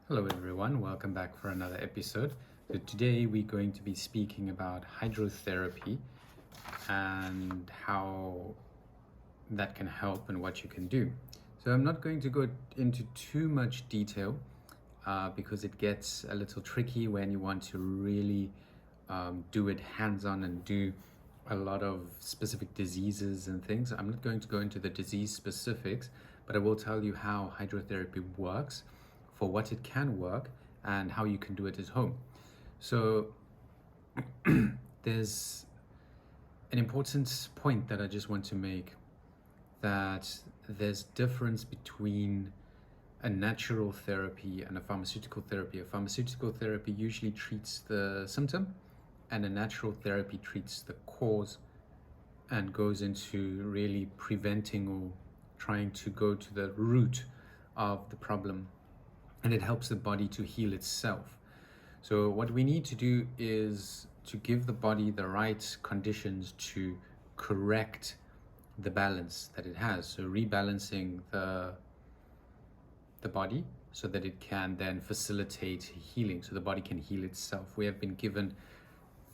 Hello everyone, welcome back for another episode. So today we're going to be speaking about hydrotherapy and how that can help and what you can do. So I'm not going to go into too much detail because it gets a little tricky when you want to really do it hands-on and do a lot of specific diseases and things. I'm not going to go into the disease specifics, but I will tell you how hydrotherapy works, for what it can work, and how you can do it at home. So there's an important point that I just want to make, that there's difference between a natural therapy and a pharmaceutical therapy. A pharmaceutical therapy usually treats the symptom, and a natural therapy treats the cause and goes into really preventing or trying to go to the root of the problem, and it helps the body to heal itself. So what we need to do is to give the body the right conditions to correct the balance that it has. So rebalancing the body so that it can then facilitate healing, so the body can heal itself. We have been given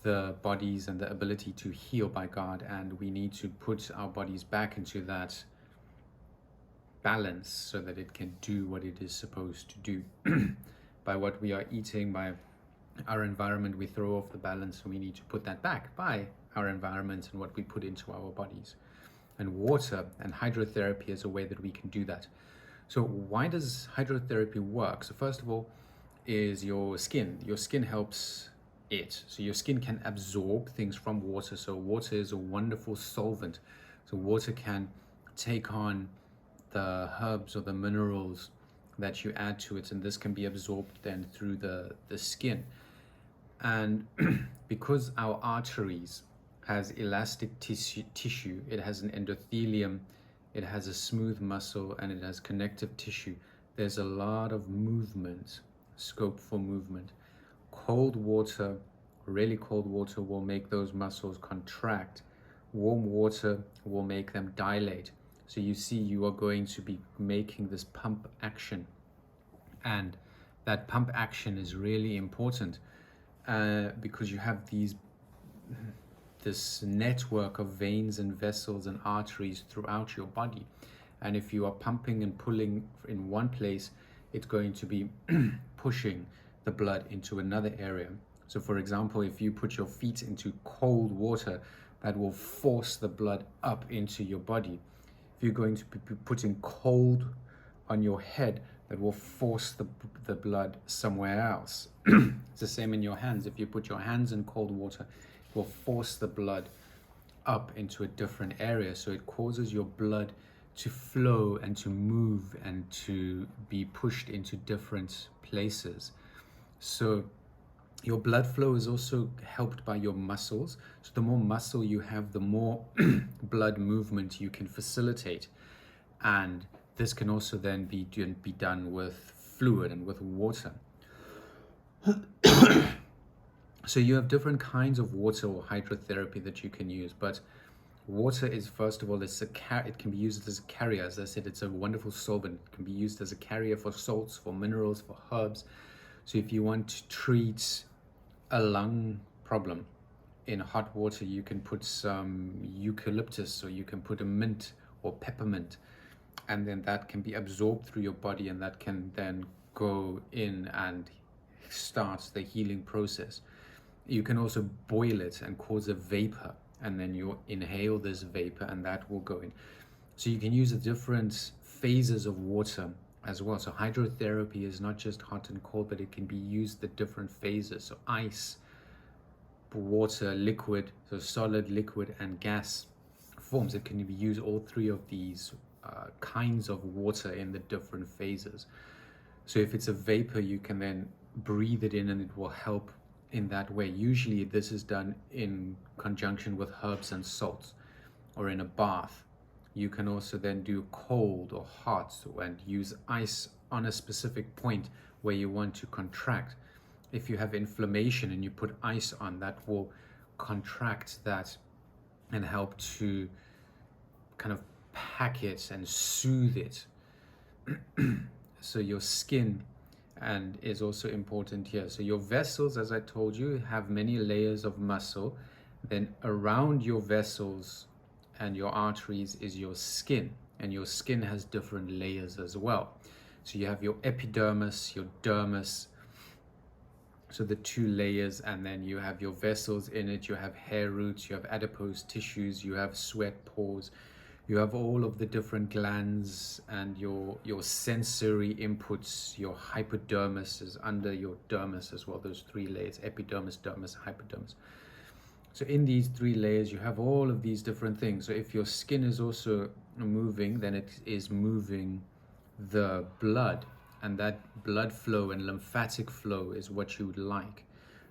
the bodies and the ability to heal by God, and we need to put our bodies back into that balance so that it can do what it is supposed to do. By what we are eating, by our environment, we throw off the balance, and we need to put that back by our environment and what we put into our bodies. And water and hydrotherapy is a way that we can do that. So why does hydrotherapy work? So first of all is your skin. Your skin helps it. So your skin can absorb things from water. So water is a wonderful solvent. So water can take on the herbs or the minerals that you add to it, and this can be absorbed then through the skin. And because our arteries has elastic tissue, it has an endothelium, it has a smooth muscle, and it has connective tissue, there's a lot of movement, scope for movement. Cold water, really cold water, will make those muscles contract. Warm water will make them dilate. So you see, you are going to be making this pump action, and that pump action is really important because you have this network of veins and vessels and arteries throughout your body, and if you are pumping and pulling in one place, it's going to be pushing the blood into another area. So for example, if you put your feet into cold water, that will force the blood up into your body. If you're going to be putting cold on your head, that will force the blood somewhere else. It's the same in your hands. If you put your hands in cold water, it will force the blood up into a different area. So it causes your blood to flow and to move and to be pushed into different places. So your blood flow is also helped by your muscles. So the more muscle you have, the more blood movement you can facilitate. And this can also then be done with fluid and with water. So you have different kinds of water or hydrotherapy that you can use, but water is, first of all, it can be used as a carrier. As I said, it's a wonderful solvent. It can be used as a carrier for salts, for minerals, for herbs. So if you want to treat a lung problem, in hot water you can put some eucalyptus, or you can put a mint or peppermint, and then that can be absorbed through your body, and that can then go in and start the healing process. You can also boil it and cause a vapor, and then you inhale this vapor and that will go in. So you can use the different phases of water as well. So hydrotherapy is not just hot and cold, but it can be used at different phases. So ice, water, liquid, so solid, liquid, and gas forms. It can be used, all three of these kinds of water, in the different phases. So if it's a vapor, you can then breathe it in and it will help in that way. Usually this is done in conjunction with herbs and salts, or in a bath. You can also then do cold or hot and use ice on a specific point where you want to contract. If you have inflammation and you put ice on, that will contract that and help to kind of pack it and soothe it. So your skin and is also important here. So your vessels, as I told you, have many layers of muscle. Then around your vessels and your arteries is your skin, and your skin has different layers as well. So you have your epidermis, your dermis, so the two layers, and then you have your vessels in it, you have hair roots, you have adipose tissues, you have sweat pores, you have all of the different glands and your sensory inputs. Your hypodermis is under your dermis as well, those three layers: epidermis, dermis, hypodermis. So in these three layers you have all of these different things. So if your skin is also moving, then it is moving the blood, and that blood flow and lymphatic flow is what you would like.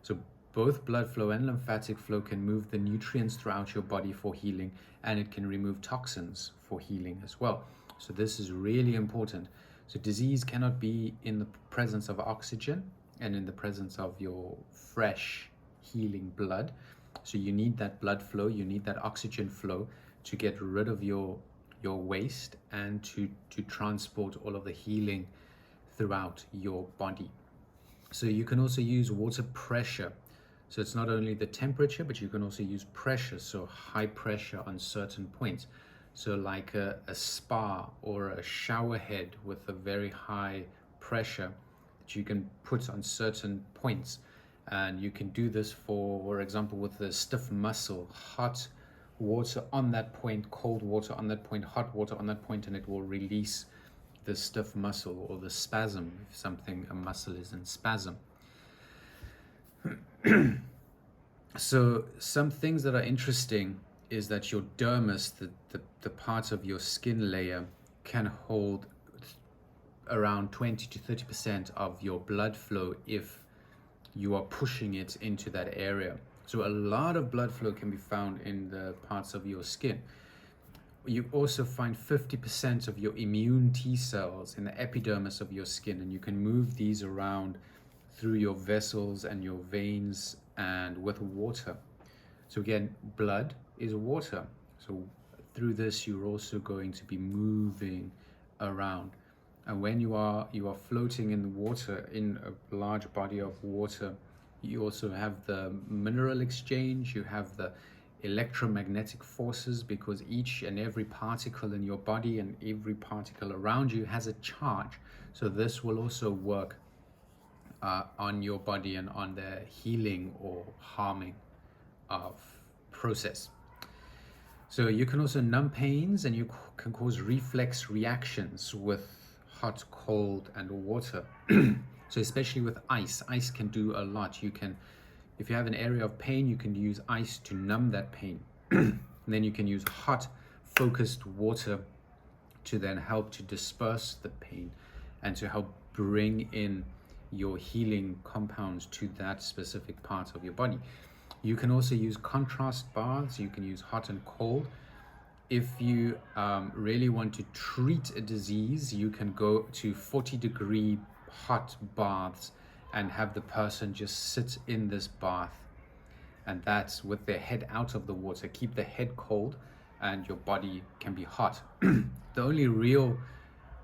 So both blood flow and lymphatic flow can move the nutrients throughout your body for healing, and it can remove toxins for healing as well. So this is really important. So disease cannot be in the presence of oxygen and in the presence of your fresh healing blood. So you need that blood flow, you need that oxygen flow to get rid of your waste and to transport all of the healing throughout your body. So you can also use water pressure. So it's not only the temperature, but you can also use pressure, so high pressure on certain points. So like a spa or a shower head with a very high pressure that you can put on certain points. And you can do this, for example, with a stiff muscle: hot water on that point, cold water on that point, hot water on that point, and it will release the stiff muscle or the spasm if a muscle is in spasm. So some things that are interesting is that your dermis, the part of your skin layer, can hold around 20 to 30% of your blood flow if you are pushing it into that area. So a lot of blood flow can be found in the parts of your skin. You also find 50% of your immune T cells in the epidermis of your skin, and you can move these around through your vessels and your veins and with water. So again, blood is water. So through this, you're also going to be moving around. And when you are floating in the water, in a large body of water, you also have the mineral exchange, you have the electromagnetic forces, because each and every particle in your body and every particle around you has a charge. So this will also work on your body and on the healing or harming of process. So you can also numb pains, and you can cause reflex reactions with hot, cold, and water. So especially with ice can do a lot. You can, if you have an area of pain, you can use ice to numb that pain. And then you can use hot, focused water to then help to disperse the pain and to help bring in your healing compounds to that specific part of your body. You can also use contrast baths. You can use hot and cold. If you really want to treat a disease, you can go to 40-degree hot baths and have the person just sit in this bath, and that's with their head out of the water. Keep the head cold and your body can be hot. The only real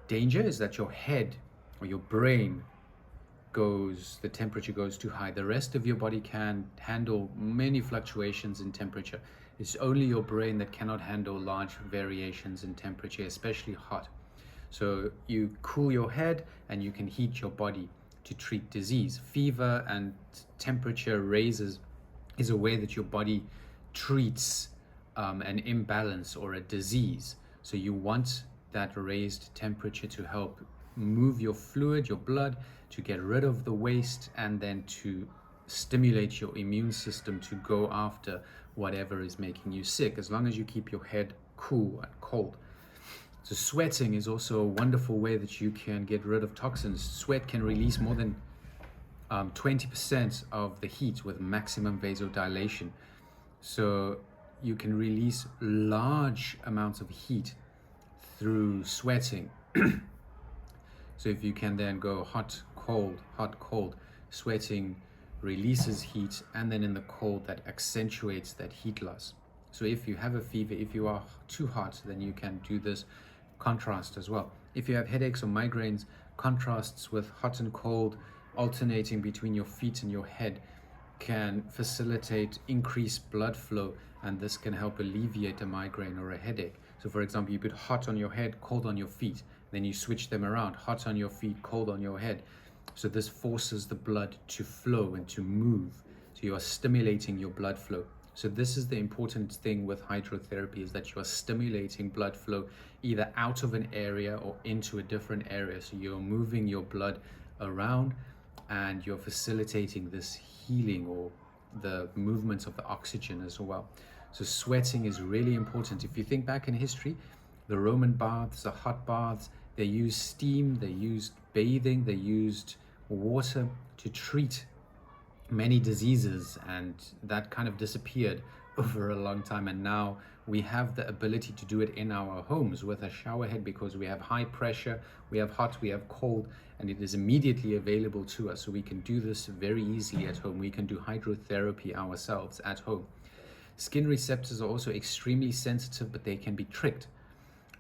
danger is that your head or your brain the temperature goes too high. The rest of your body can handle many fluctuations in temperature. It's only your brain that cannot handle large variations in temperature, especially hot. So you cool your head and you can heat your body to treat disease. Fever and temperature raises is a way that your body treats an imbalance or a disease. So you want that raised temperature to help move your fluid, your blood, to get rid of the waste, and then to stimulate your immune system to go after whatever is making you sick, as long as you keep your head cool and cold. So sweating is also a wonderful way that you can get rid of toxins. Sweat can release more than 20% of the heat with maximum vasodilation. So you can release large amounts of heat through sweating. So if you can then go hot, cold, sweating releases heat, and then in the cold that accentuates that heat loss. So if you have a fever, if you are too hot, then you can do this contrast as well. If you have headaches or migraines, contrasts with hot and cold alternating between your feet and your head can facilitate increased blood flow, and this can help alleviate a migraine or a headache. So for example, you put hot on your head, cold on your feet, then you switch them around, hot on your feet, cold on your head. So this forces the blood to flow and to move. So you are stimulating your blood flow. So this is the important thing with hydrotherapy, is that you are stimulating blood flow either out of an area or into a different area. So you're moving your blood around and you're facilitating this healing or the movement of the oxygen as well. So sweating is really important. If you think back in history, the Roman baths, the hot baths, they used steam, they used bathing, they used water to treat many diseases, and that kind of disappeared over a long time. And now we have the ability to do it in our homes with a shower head, because we have high pressure, we have hot, we have cold, and it is immediately available to us. So we can do this very easily at home. We can do hydrotherapy ourselves at home. Skin receptors are also extremely sensitive, but they can be tricked.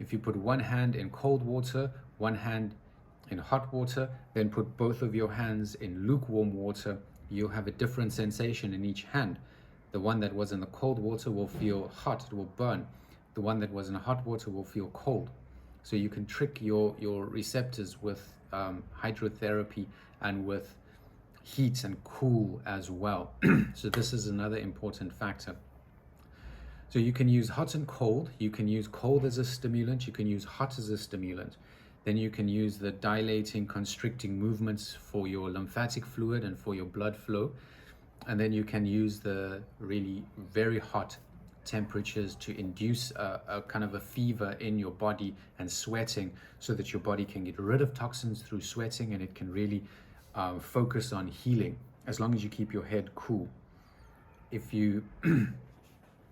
If you put one hand in cold water, one hand in hot water, then put both of your hands in lukewarm water, you'll have a different sensation in each hand. The one that was in the cold water will feel hot, it will burn. The one that was in the hot water will feel cold. So you can trick your receptors with hydrotherapy and with heat and cool as well. So this is another important factor. So you can use hot and cold. You can use cold as a stimulant. You can use hot as a stimulant. Then you can use the dilating, constricting movements for your lymphatic fluid and for your blood flow. And then you can use the really very hot temperatures to induce a kind of a fever in your body and sweating, so that your body can get rid of toxins through sweating, and it can really focus on healing as long as you keep your head cool. If you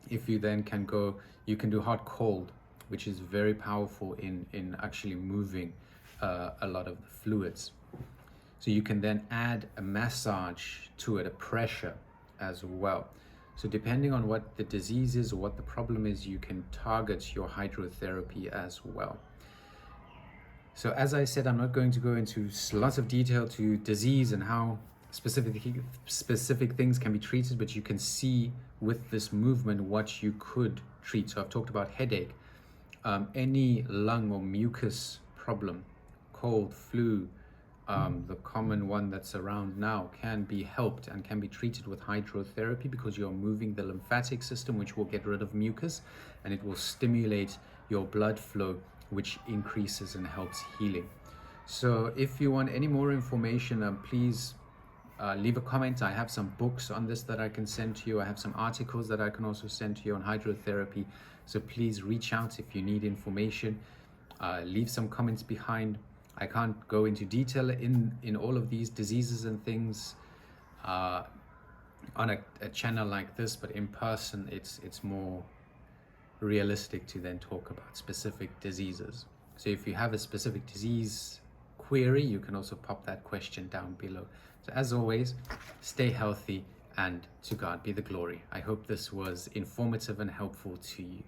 if you then can go, you can do hot cold, which is very powerful in actually moving a lot of the fluids. So you can then add a massage to it, a pressure as well. So depending on what the disease is or what the problem is, you can target your hydrotherapy as well. So as I said, I'm not going to go into lots of detail to disease and how specific things can be treated, but you can see with this movement what you could treat. So I've talked about headache, any lung or mucus problem, cold, flu, the common one that's around now, can be helped and can be treated with hydrotherapy, because you're moving the lymphatic system, which will get rid of mucus, and it will stimulate your blood flow, which increases and helps healing. So if you want any more information, please leave a comment. I have some books on this that I can send to you. I have some articles that I can also send to you on hydrotherapy. So please reach out if you need information. Leave some comments behind. I can't go into detail in all of these diseases and things on a channel like this, but in person it's more realistic to then talk about specific diseases. So if you have a specific disease query, you can also pop that question down below. So as always, stay healthy, and to God be the glory. I hope this was informative and helpful to you.